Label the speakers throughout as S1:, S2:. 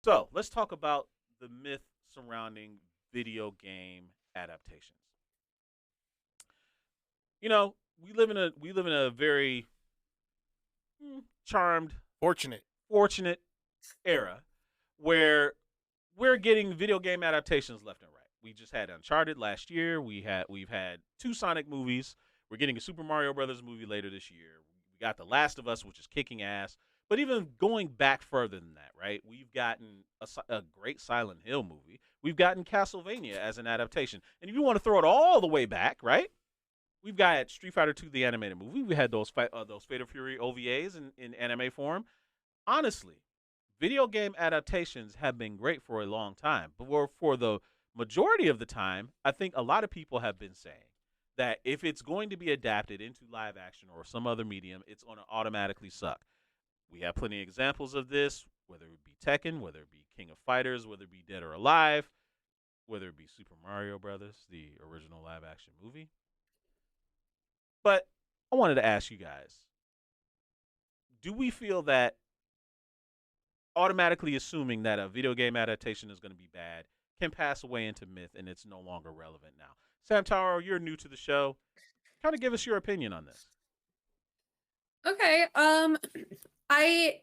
S1: So let's talk about the myth surrounding video game adaptations. We live in a very charmed,
S2: Fortunate.
S1: fortunate era where we're getting video game adaptations left and right. We just had Uncharted last year. We've had two Sonic movies. We're getting a Super Mario Brothers movie later this year. We got The Last of Us, which is kicking ass. But even going back further than that, right? We've gotten a great Silent Hill movie. We've gotten Castlevania as an adaptation. And if you want to throw it all the way back, right? We've got Street Fighter 2, the animated movie. We had those Fatal Fury OVAs in anime form. Honestly, video game adaptations have been great for a long time. But for the majority of the time, I think a lot of people have been saying that if it's going to be adapted into live action or some other medium, it's going to automatically suck. We have plenty of examples of this, whether it be Tekken, whether it be King of Fighters, whether it be Dead or Alive, whether it be Super Mario Brothers, the original live action movie. But I wanted to ask you guys, do we feel that automatically assuming that a video game adaptation is going to be bad can pass away into myth and it's no longer relevant now? Sam Taro, you're new to the show. Kind of give us your opinion on this.
S3: Okay. I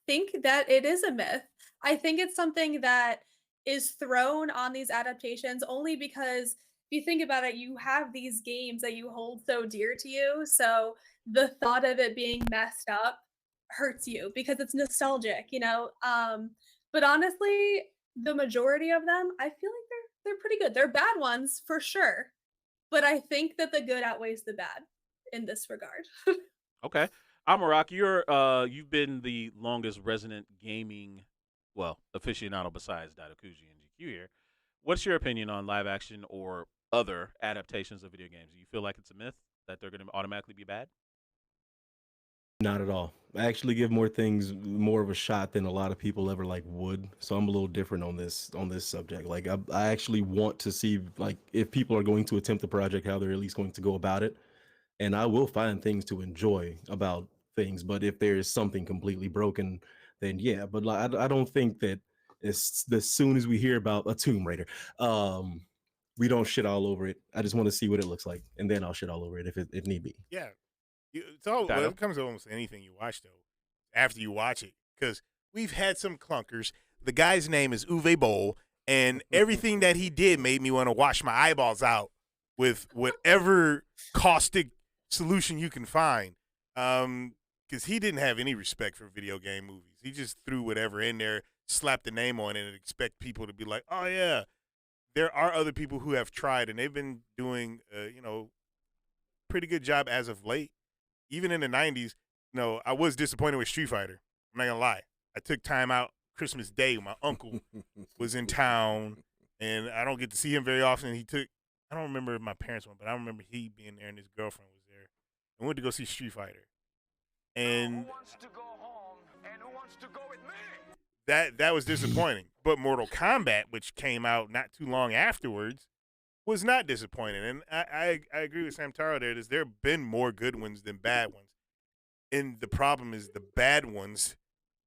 S3: think that it is a myth. I think it's something that is thrown on these adaptations only because if you think about it, you have these games that you hold so dear to you. So the thought of it being messed up hurts you because it's nostalgic. But honestly, the majority of them, I feel like they're pretty good. They're bad ones for sure, but I think that the good outweighs the bad in this regard.
S1: Okay. Amarak, you've been the longest resident gaming, well, aficionado besides Daidokuji and GQ here. What's your opinion on live action or other adaptations of video games? Do you feel like it's a myth that they're going to automatically be bad?
S4: Not at all. I actually give more things more of a shot than a lot of people ever like would. So I'm a little different on this subject. Like I actually want to see like if people are going to attempt the project, how they're at least going to go about it. And I will find things to enjoy about things. But if there is something completely broken, then yeah. But like, I don't think that as soon as we hear about a Tomb Raider, um, we don't shit all over it. I just want to see what it looks like, and then I'll shit all over it if need be.
S2: Yeah. It's all when
S1: Daido?
S2: it comes to almost anything you watch though, after you watch it, because we've had some clunkers. The guy's name is Uwe Boll, and everything that he did made me want to wash my eyeballs out with whatever caustic solution you can find. Because he didn't have any respect for video game movies. He just threw whatever in there, slapped the name on it, and expect people to be like, "Oh yeah." There are other people who have tried, and they've been doing, pretty good job as of late. Even in the 90s, I was disappointed with Street Fighter. I'm not going to lie. I took time out Christmas Day. My uncle was in town, and I don't get to see him very often. I don't remember if my parents went, but I remember he being there and his girlfriend was there. And we went to go see Street Fighter. And
S5: Who wants to go home and who wants to go with me?
S2: that was disappointing. But Mortal Kombat, which came out not too long afterwards, was not disappointing. And I agree with Sam Taro there. There have been more good ones than bad ones. And the problem is the bad ones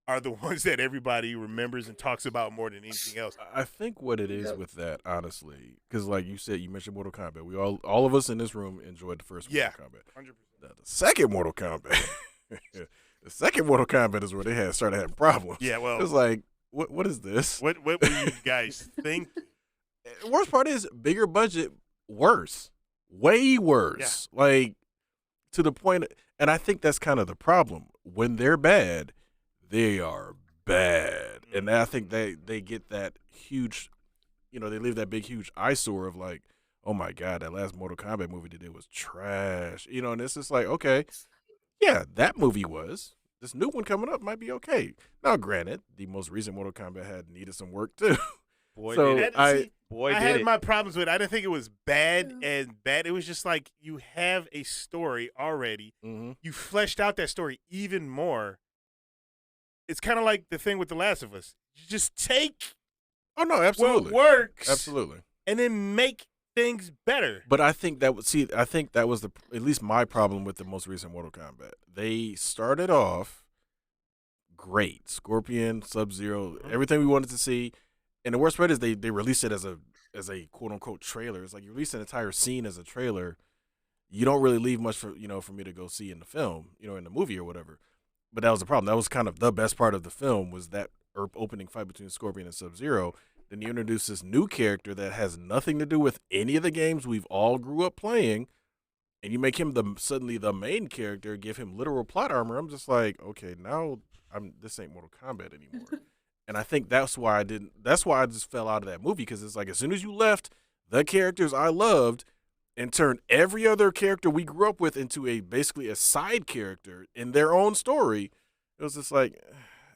S2: are the ones that everybody remembers and talks about more than anything else.
S6: I think what it is
S3: Yep.
S6: with that, honestly, because like you said, you mentioned Mortal Kombat. We all of us in this room enjoyed the first
S2: Yeah.
S6: Mortal Kombat.
S2: 100%.
S6: Now, the second Mortal Kombat, the second Mortal Kombat is where they started having problems.
S2: Yeah, well,
S6: It's like, what is this?
S2: what will you guys think?
S6: The worst part is bigger budget, worse, way worse. Like to the point, and I think that's kind of the problem. When they're bad, they are bad, and I think they get that huge, they leave that big huge eyesore of like, oh my god, that last Mortal Kombat movie they did was trash, and it's just like, okay, yeah, that movie was. This new one coming up might be okay. Now, granted, the most recent Mortal Kombat had needed some work too.
S1: Boy,
S6: So,
S1: did it.
S2: I
S1: Boy,
S2: I
S1: did
S2: had
S1: it.
S2: my problems with it. I didn't think it was bad and bad. It was just like you have a story already.
S6: Mm-hmm.
S2: You fleshed out that story even more. It's kind of like the thing with The Last of Us. You just take
S6: Oh no, absolutely,
S2: what works
S6: absolutely.
S2: and then make things better.
S6: But I think that was at least my problem with the most recent Mortal Kombat. They started off great. Scorpion, Sub-Zero, everything we wanted to see. And the worst part is they released it as a quote unquote trailer. It's like you release an entire scene as a trailer. You don't really leave much for me to go see in the film, in the movie or whatever. But that was the problem. That was kind of the best part of the film was that opening fight between Scorpion and Sub-Zero. Then you introduce this new character that has nothing to do with any of the games we've all grew up playing, and you make him suddenly the main character, give him literal plot armor. I'm just like, okay, now this ain't Mortal Kombat anymore. And I think that's why I just fell out of that movie, because it's like as soon as you left the characters I loved and turned every other character we grew up with into basically a side character in their own story, it was just like,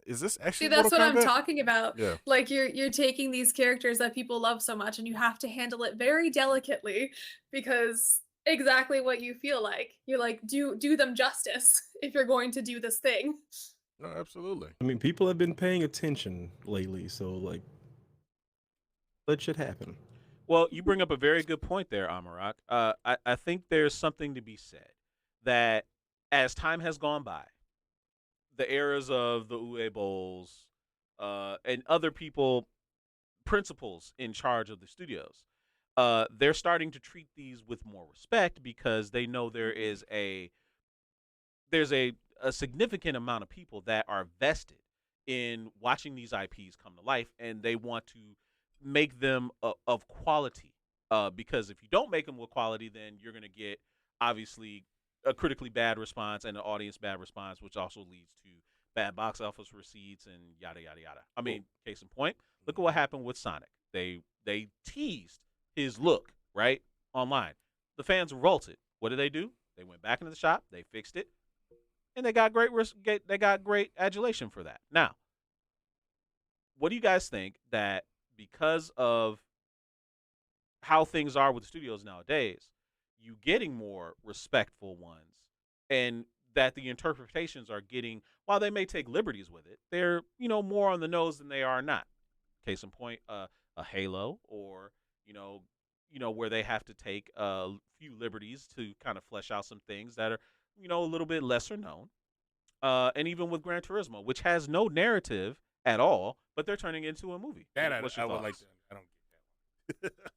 S6: is this actually
S3: See, that's
S6: Mortal
S3: what
S6: Kombat?
S3: I'm talking about.
S6: Yeah.
S3: Like you're taking these characters that people love so much and you have to handle it very delicately, because exactly what you feel like. You're like, do them justice if you're going to do this thing.
S6: No, absolutely.
S4: I mean, people have been paying attention lately, so like, let shit happen.
S1: Well, you bring up a very good point there, Amarak. I think there's something to be said that as time has gone by, the eras of the Uwe Bowls and other principals in charge of the studios, they're starting to treat these with more respect because they know there's a significant amount of people that are vested in watching these IPs come to life, and they want to make them of quality. Because if you don't make them with quality, then you're going to get obviously a critically bad response and an audience bad response, which also leads to bad box office receipts and yada yada yada. I mean, case in point, look at what happened with Sonic. They teased his look right online. The fans revolted. What did they do? They went back into the shop. They fixed it, and they got great adulation for that. Now, what do you guys think that because of how things are with the studios nowadays, you getting more respectful ones, and that the interpretations are getting, while they may take liberties with it, they're more on the nose than they are not. Case in point, a Halo, or where they have to take a few liberties to kind of flesh out some things that are a little bit lesser known, and even with Gran Turismo, which has no narrative at all, but they're turning it into a movie.
S2: That
S1: What's your
S2: I would
S1: thoughts?
S2: like to. I don't get that one.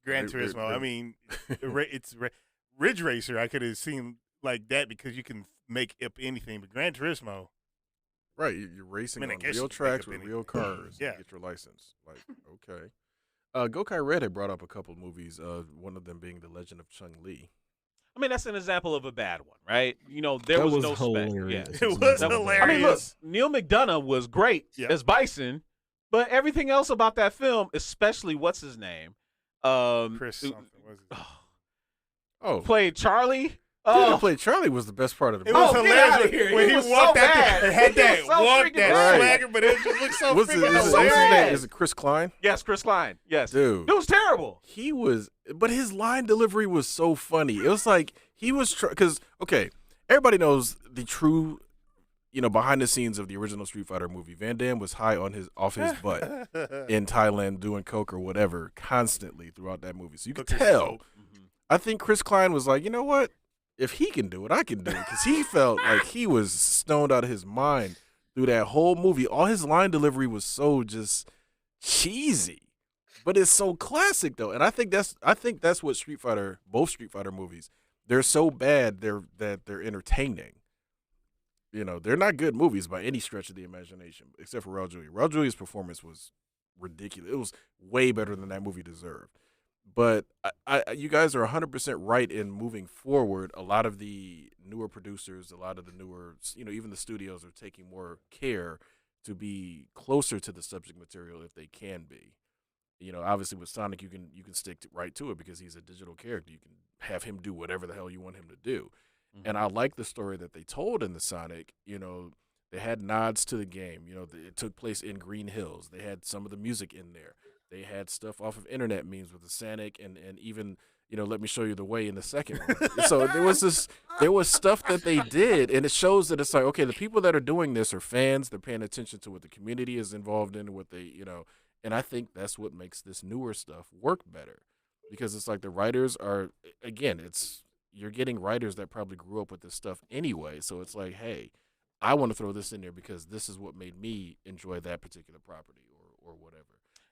S2: Gran Turismo. I mean, it's Ridge Racer. I could have seen like that because you can make up anything, but Gran Turismo.
S6: Right, you're racing
S2: I
S6: on
S2: guess you
S6: real
S2: can make
S6: tracks
S2: up
S6: with
S2: anything.
S6: real cars.
S2: Yeah.
S6: To get your license. Like, okay. Gokai Red had brought up a couple of movies. One of them being The Legend of Chung Li.
S1: I mean, that's an example of a bad one, right? There was no spec. Yeah.
S4: hilarious.
S2: It was
S1: That was-
S2: hilarious.
S1: I mean, look, Neil McDonough was great
S2: Yeah.
S1: as Bison, but everything else about that film, especially what's his name,
S2: Chris something was it?
S6: Oh,
S1: played Charlie.
S6: Dude that played Charlie was the best part of the
S2: It
S6: movie.
S2: was
S1: Oh, get outta
S2: hilarious
S1: here.
S2: when
S1: He
S2: he
S1: was
S2: walked
S1: so
S2: out
S1: bad.
S2: there and had
S1: He
S2: that
S1: was so
S2: walk,
S1: freaking
S2: that
S6: bad.
S2: swagger, but it just looked so
S6: What's
S2: freaking
S6: his
S2: hilarious.
S6: name? Is it Chris Klein?
S1: Yes, Chris Klein. Yes,
S6: Dude.
S1: it was terrible.
S6: He was, but his line delivery was so funny. It was like he was because okay, everybody knows the true, behind the scenes of the original Street Fighter movie. Van Damme was high off his butt in Thailand doing coke or whatever constantly throughout that movie. So you could
S2: Cook is
S6: tell.
S2: dope.
S6: I think Chris Klein was like, you know what? If he can do it, I can do it. Because he felt like he was stoned out of his mind through that whole movie. All his line delivery was so just cheesy, but it's so classic though. And I think that's what both Street Fighter movies, they're so bad that they're entertaining. They're not good movies by any stretch of the imagination, except for Raul Julia. Raul Julia's performance was ridiculous. It was way better than that movie deserved. But you guys are 100% right in moving forward. A lot of the newer producers, a lot of the newer, even the studios are taking more care to be closer to the subject material if they can be. Obviously with Sonic, you can stick right to it because he's a digital character. You can have him do whatever the hell you want him to do.
S1: Mm-hmm.
S6: And I like the story that they told in the Sonic. They had nods to the game. It took place in Green Hills. They had some of the music in there. They had stuff off of internet memes with the Sonic and even, let me show you the way in the second one. So there was stuff that they did, and it shows that it's like, okay, the people that are doing this are fans. They're paying attention to what the community is involved in, what they, and I think that's what makes this newer stuff work better because it's like the writers are, again, you're getting writers that probably grew up with this stuff anyway. So it's like, hey, I want to throw this in there because this is what made me enjoy that particular property or whatever.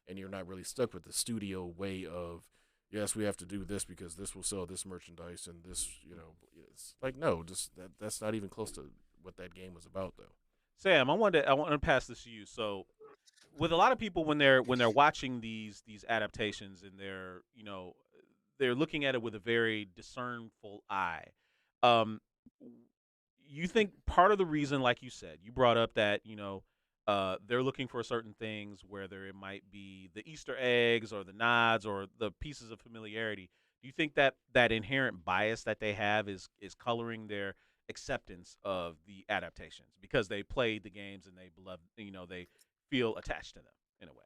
S6: And you're not really stuck with the studio way of, yes, we have to do this because this will sell this merchandise and this, it's like, no, just that's not even close to what that game was about, though.
S1: Sam, I want to pass this to you. So, with a lot of people when they're watching these adaptations and they're looking at it with a very discernful eye. You think part of the reason, like you said, you brought up that they're looking for certain things, whether it might be the Easter eggs or the nods or the pieces of familiarity. Do you think that inherent bias that they have is coloring their acceptance of the adaptations because they played the games and they love, they feel attached to them in a way?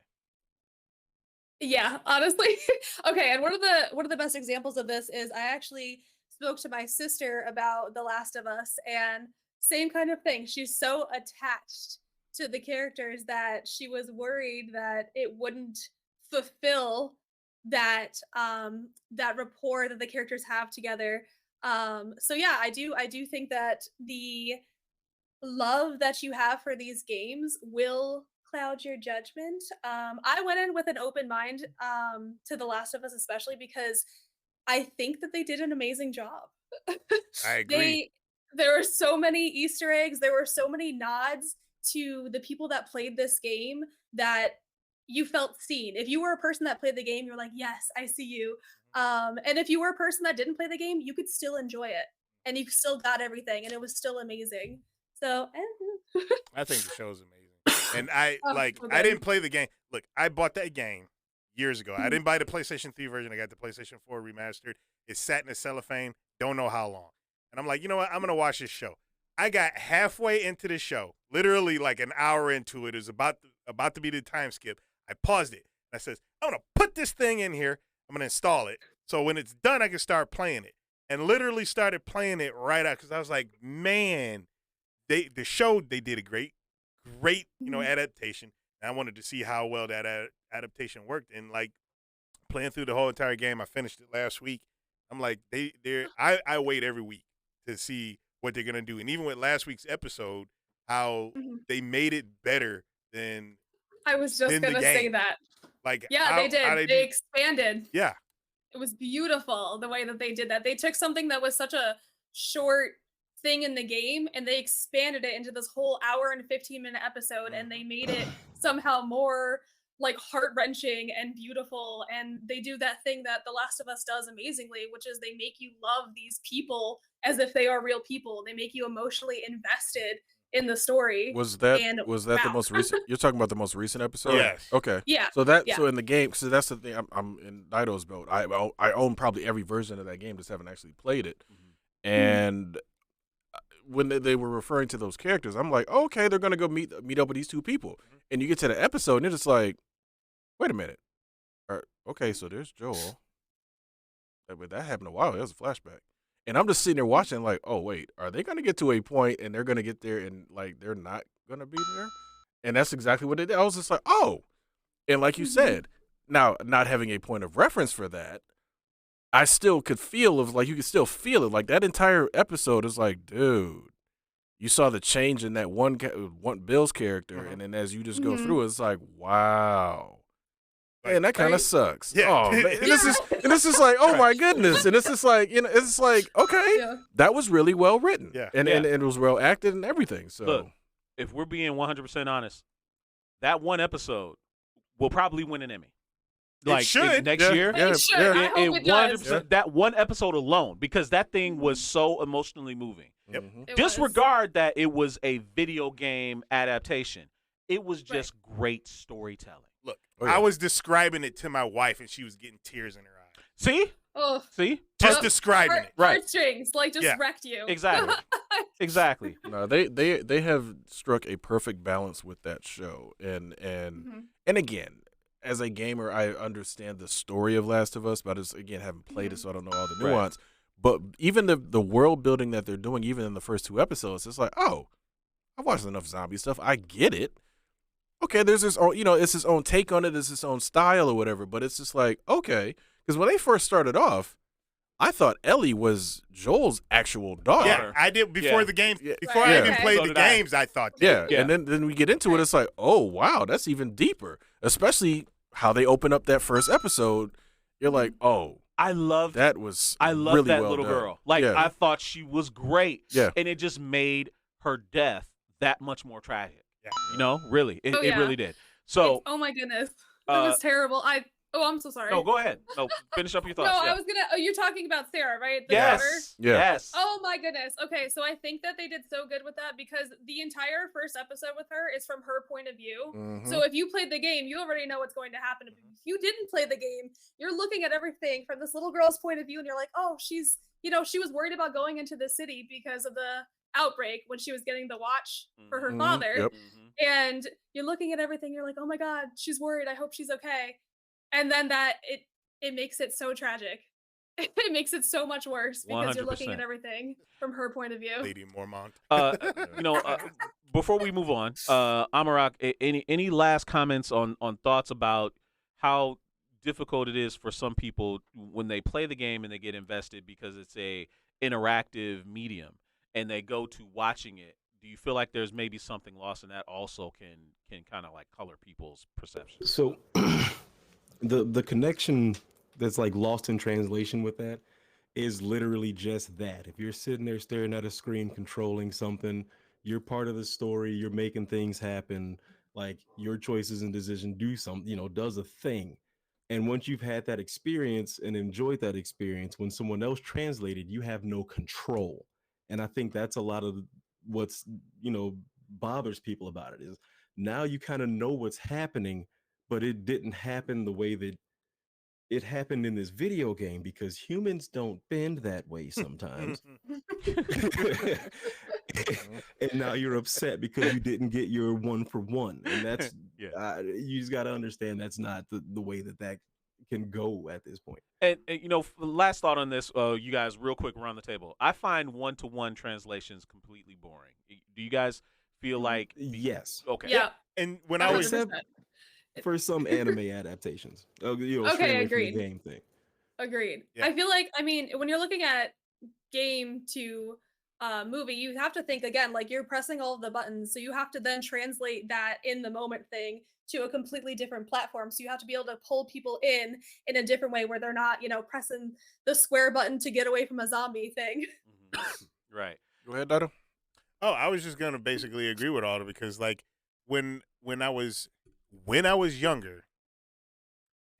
S3: Yeah, honestly. Okay, and one of the best examples of this is I actually spoke to my sister about The Last of Us, and same kind of thing. She's so attached to the characters that she was worried that it wouldn't fulfill that rapport that the characters have together. So yeah, I do think that the love that you have for these games will cloud your judgment. I went in with an open mind to The Last of Us, especially because I think that they did an amazing job.
S2: I agree.
S3: There were so many Easter eggs, there were so many nods to the people that played this game that you felt seen. If you were a person that played the game, you're like, yes, I see you. And if you were a person that didn't play the game, you could still enjoy it and you still got everything and it was still amazing. So,
S2: I think the show's amazing. And I
S3: okay.
S2: I didn't play the game. Look, I bought that game years ago. I didn't buy the PlayStation 3 version. I got the PlayStation 4 remastered. It sat in a cellophane. Don't know how long. And I'm like, you know what? I'm going to watch this show. I got halfway into the show, literally like an hour into it. It was about to be the time skip. I paused it. And I says, I'm going to put this thing in here. I'm going to install it. So when it's done, I can start playing it. And literally started playing it right out because I was like, man, the show, they did a great, adaptation. And I wanted to see how well that adaptation worked. And like playing through the whole entire game, I finished it last week. I'm like, I wait every week to see what they're gonna do. And even with last week's episode, how they made it better than
S3: I was just gonna say that.
S2: Like,
S3: yeah, they did. They expanded.
S2: Yeah,
S3: it was beautiful the way that they did that. They took something that was such a short thing in the game and they expanded it into this whole hour and 15-minute episode, and they made it somehow more like heart-wrenching and beautiful. And they do that thing that The Last of Us does amazingly, which is they make you love these people as if they are real people. They make you emotionally invested in the story.
S6: Was that the most recent? You're talking about the most recent episode?
S2: Yes.
S6: Okay.
S3: Yeah.
S6: So in the game, so that's the thing. I'm in Dido's boat. I own probably every version of that game, just haven't actually played it. And when they were referring to those characters, I'm like, oh, okay, they're gonna go meet up with these two people, and you get to the episode, and it's just like, wait a minute, okay, so there's Joel. But that happened a while. That was a flashback, and I'm just sitting there watching, like, oh wait, are they gonna get to a point, and they're gonna get there, and like they're not gonna be there, and that's exactly what they did. I was just like, oh, and like you said, now not having a point of reference for that, I still could feel you could still feel it. Like that entire episode is like, dude, you saw the change in that one Bill's character, and then as you just go through, it's like, wow, man, that kind of sucks.
S2: Yeah.
S6: Oh, man. And this is like, oh my goodness, and it's just like, it's like, okay, that was really well written, and it was well acted and everything. So,
S1: look, if we're being 100% honest, that one episode will probably win an Emmy. Like
S2: it should.
S1: Next year,
S3: I hope it does.
S1: 100%, that one episode alone, because that thing was so emotionally moving.
S2: Yep.
S1: Disregard that it was a video game adaptation. It was just great storytelling.
S2: Look, I was describing it to my wife, and she was getting tears in her eyes.
S1: See?
S3: Oh,
S1: see?
S2: Just describing it.
S1: Right.
S3: Heartstrings, like just wrecked you.
S1: Exactly. Exactly.
S6: No, they have struck a perfect balance with that show, and again, as a gamer, I understand the story of Last of Us, but I just, again, haven't played it, so I don't know all the nuance. But even the world building that they're doing, even in the first two episodes, it's like, oh, I've watched enough zombie stuff. I get it. Okay, there's this own, it's his own take on it, it's his own style or whatever. But it's just like, okay, because when they first started off, I thought Ellie was Joel's actual daughter.
S2: Yeah, I did before the game.
S6: Yeah.
S2: Before
S3: Right,
S2: I even
S3: okay.
S2: played
S1: So
S2: the
S1: did I.
S2: games, I thought that.
S6: Yeah,
S1: Yeah.
S6: and then we get into it. It's like, oh wow, that's even deeper. Especially how they open up that first episode. You're like, oh,
S1: I love
S6: that was
S1: I love
S6: really
S1: that
S6: well
S1: little
S6: done.
S1: girl. Like
S6: yeah.
S1: I thought she was great.
S6: Yeah.
S1: And it just made her death that much more tragic.
S2: Yeah.
S1: You know, really. It,
S3: Oh,
S1: it
S3: yeah.
S1: really did. So
S3: Oh my goodness, that
S1: uh,
S3: was terrible. I'm so sorry.
S1: no, go ahead. No, finish up your
S3: No,
S1: thoughts.
S3: I was gonna. Oh, you're talking about Sarah, right? The
S1: yes.
S3: daughter.
S6: Yeah.
S1: Yes.
S3: Oh my goodness. Okay, so I think that they did so good with that because the entire first episode with her is from her point of view.
S6: Mhm.
S3: So if you played the game, you already know what's going to happen. If you didn't play the game, you're looking at everything from this little girl's point of view and you're like, "Oh, she's, she was worried about going into the city because of the outbreak when she was getting the watch for her
S6: Mhm.
S3: father."
S6: Yep.
S1: Mhm.
S3: And you're looking at everything, you're like, "Oh my god, she's worried. I hope she's okay." And then it makes it so tragic. It makes it so much worse because you're looking at
S1: 100%.
S3: everything from her point of view.
S2: Lady Mormont.
S1: You know, before we move on, Amarak, any last comments on thoughts about how difficult it is for some people when they play the game and they get invested because it's a interactive medium and they go to watching it? Do you feel like there's maybe something lost in that also can kind of like color people's perception?
S4: So the connection that's like lost in translation with that is literally just that. If you're sitting there staring at a screen controlling something, you're part of the story, you're making things happen, like your choices and decision do something, does a thing. And once you've had that experience and enjoyed that experience, when someone else translated, you have no control. And I think that's a lot of what's, bothers people about it is now you kind of know what's happening, but it didn't happen the way that it happened in this video game because humans don't bend that way sometimes. And now you're upset because you didn't get your 1-for-1, and that's
S1: Yeah.
S4: you just got to understand that's not the way that can go at this point.
S1: And last thought on this, you guys, real quick around the table. I find one-to-one translations completely boring. Do you guys feel like?
S4: Yes.
S1: Okay.
S3: Yeah.
S2: And when I was
S3: 100%.
S4: Except for some anime adaptations,
S3: Okay,
S4: straight away from the
S3: agreed.
S4: game thing.
S3: Agreed.
S2: Yeah.
S3: I feel like, when you're looking at game to movie, you have to think again, like you're pressing all of the buttons. So you have to then translate that in the moment thing to a completely different platform. So you have to be able to pull people in a different way where they're not, pressing the square button to get away from a zombie thing.
S1: Mhm. Right.
S6: Go ahead, Dado.
S2: Oh, I was just gonna basically agree with Aldo because like when I was younger,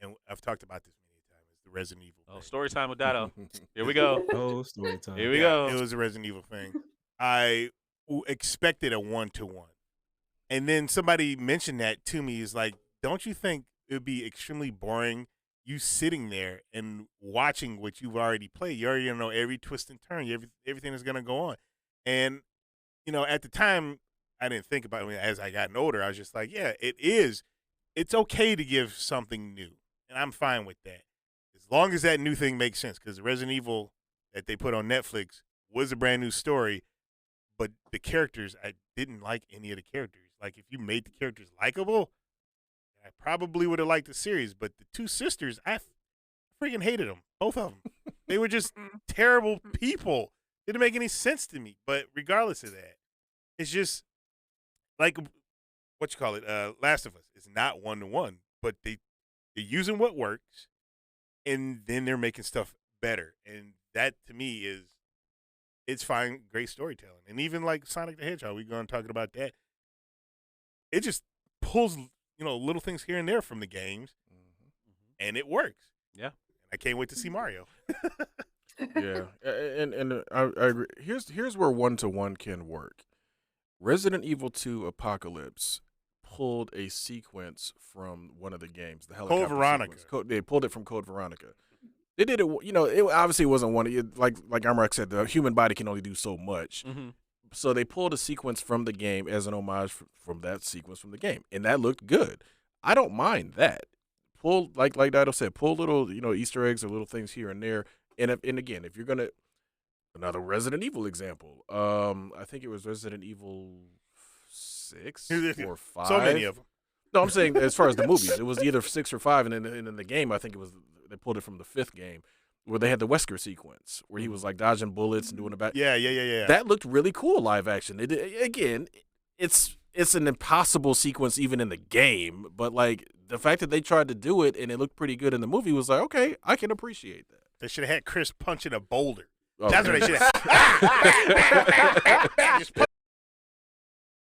S2: and I've talked about this many times, the Resident Evil.
S1: Oh,
S2: thing.
S1: story time with Dado. Here we go.
S4: Oh, story time.
S1: Here we
S2: Yeah,
S1: go.
S2: It was a Resident Evil thing. I expected a 1-to-1, and then somebody mentioned that to me. Is like, don't you think it would be extremely boring? You sitting there and watching what you've already played. You already know every twist and turn, everything that's gonna go on. And at the time, I didn't think about it. I mean, as I gotten older, I was just like, yeah, it is. It's okay to give something new, and I'm fine with that, as long as that new thing makes sense. Because the Resident Evil that they put on Netflix was a brand new story, but the characters, I didn't like any of the characters. Like, if you made the characters likable, I probably would have liked the series. But the two sisters, I freaking hated them, both of them. They were just terrible people. Didn't make any sense to me. But regardless of that, it's just like what you call it, Last of Us. It's not 1-to-1, but they're using what works, and then they're making stuff better. And that to me it's fine, great storytelling. And even like Sonic the Hedgehog, we're going to talk about that. It just pulls little things here and there from the games, and it works.
S1: Yeah.
S2: And I can't wait to see Mario.
S6: Yeah, and I agree. Here's where 1-to-1 can work. Resident Evil 2 Apocalypse pulled a sequence from one of the games, the helicopter
S2: Veronica.
S6: sequence. They pulled it from Code Veronica. They did it. It obviously wasn't one. Like Amrak said, the human body can only do so much.
S1: Mm-hmm.
S6: So they pulled a sequence from the game as an homage from that sequence from the game, and that looked good. I don't mind that. Pull like Dido said, pull little Easter eggs or little things here and there. And again, if you're gonna another Resident Evil example, I think it was Resident Evil 6 or 5.
S2: So many of them.
S6: No, I'm saying as far as the movies, it was either 6 or 5, and then in the game, I think it was they pulled it from the 5th game. where they had the Wesker sequence where he was like dodging bullets and doing the back.
S2: Yeah.
S6: That looked really cool live action. Again, it's an impossible sequence even in the game, but like the fact that they tried to do it and it looked pretty good in the movie was like, okay, I can appreciate that.
S2: They should have had Chris punching a boulder.
S6: Oh,
S2: That's what they should